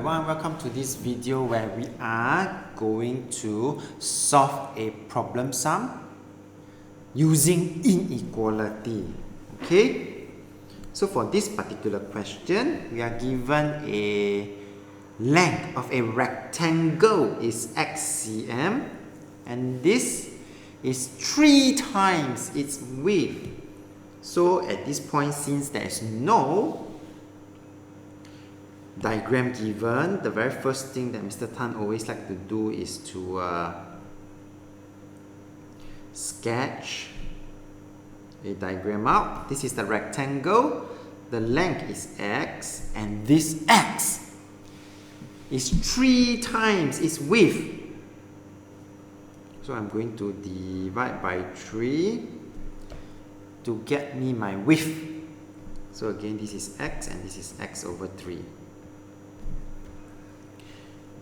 everyone, welcome to this video where we are going to solve a problem sum using inequality. Okay, so for this particular question, we are given a length of a rectangle is x cm and this is 3 times its width. So at this point, since there is no diagram given, the very first thing that Mr. Tan always like to do is to sketch a diagram out. This is the rectangle, the length is x, and this x is 3 times its width. So I'm going to divide by 3 to get me my width. So again, this is x and this is x over 3.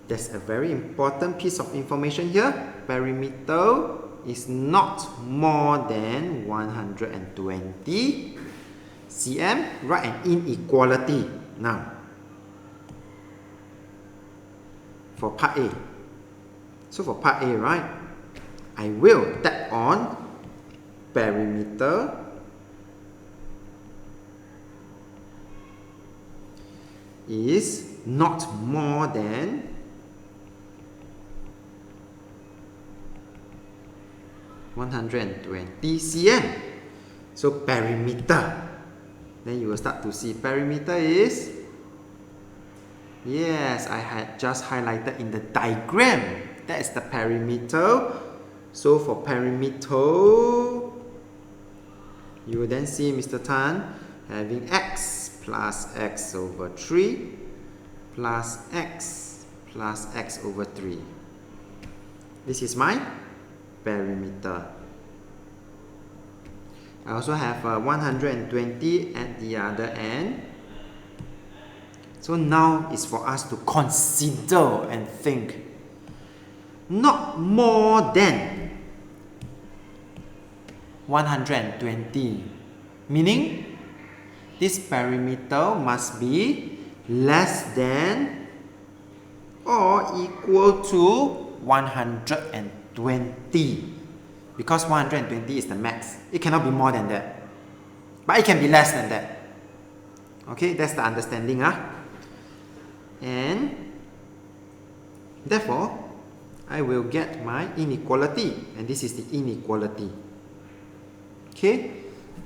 There's a very important piece of information here. Perimeter is not more than 120 cm. Write an inequality now for part A. So for part A, right, I will tap on perimeter is not more than 120 cm. So perimeter, then you will start to see perimeter is, yes, I had just highlighted in the diagram, that is the perimeter. So for perimeter, you will then see Mr. Tan having x plus x over 3 plus x over 3. This is my perimeter. I also have 120 at the other end. So now it's for us to consider and think. Not more than 120, meaning this perimeter must be less than or equal to 120, because 120 is the max. It cannot be more than that, but it can be less than that. Okay, that's the understanding. And therefore, I will get my inequality, and this is the inequality. Okay,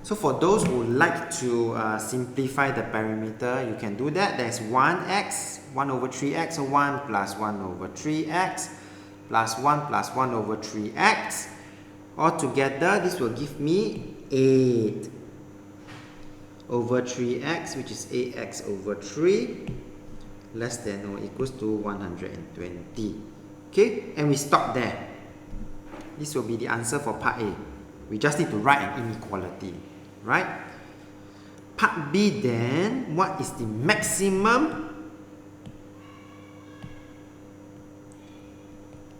so for those who like to simplify the perimeter, you can do that. There's 1x, 1 over 3x, so 1 plus 1 over 3x, plus 1 plus 1 over 3x. Altogether, this will give me 8 over 3x, which is 8x over 3, less than or equals to 120. Okay, and we stop there. This will be the answer for part A. We just need to write an inequality, right? Part B then, what is the maximum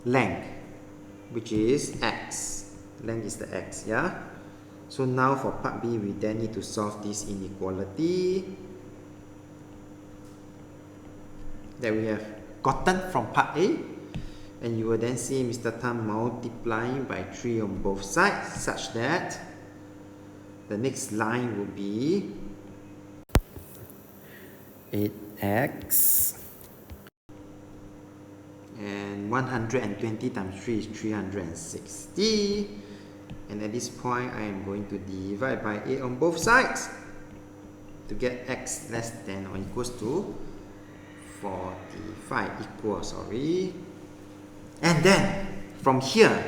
length, which is x. Length is the x, yeah? So now for part B, we then need to solve this inequality that we have gotten from part A. And you will then see Mr. Tan multiplying by 3 on both sides, such that the next line will be 8x and 120 times 3 is 360, and at this point I am going to divide by 8 on both sides to get x less than or equals to 45 and then from here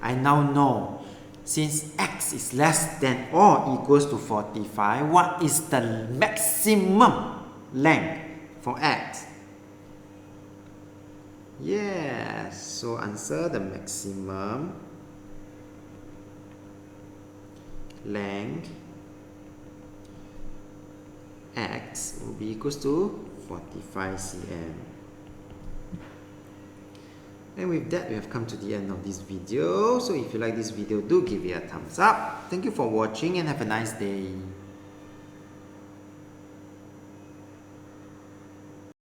I now know, since x is less than or equals to 45, what is the maximum length for x? Yes, so answer, the maximum length x will be equals to 45 cm. And with that, we have come to the end of this video. So if you like this video, do give it a thumbs up. Thank you for watching and have a nice day.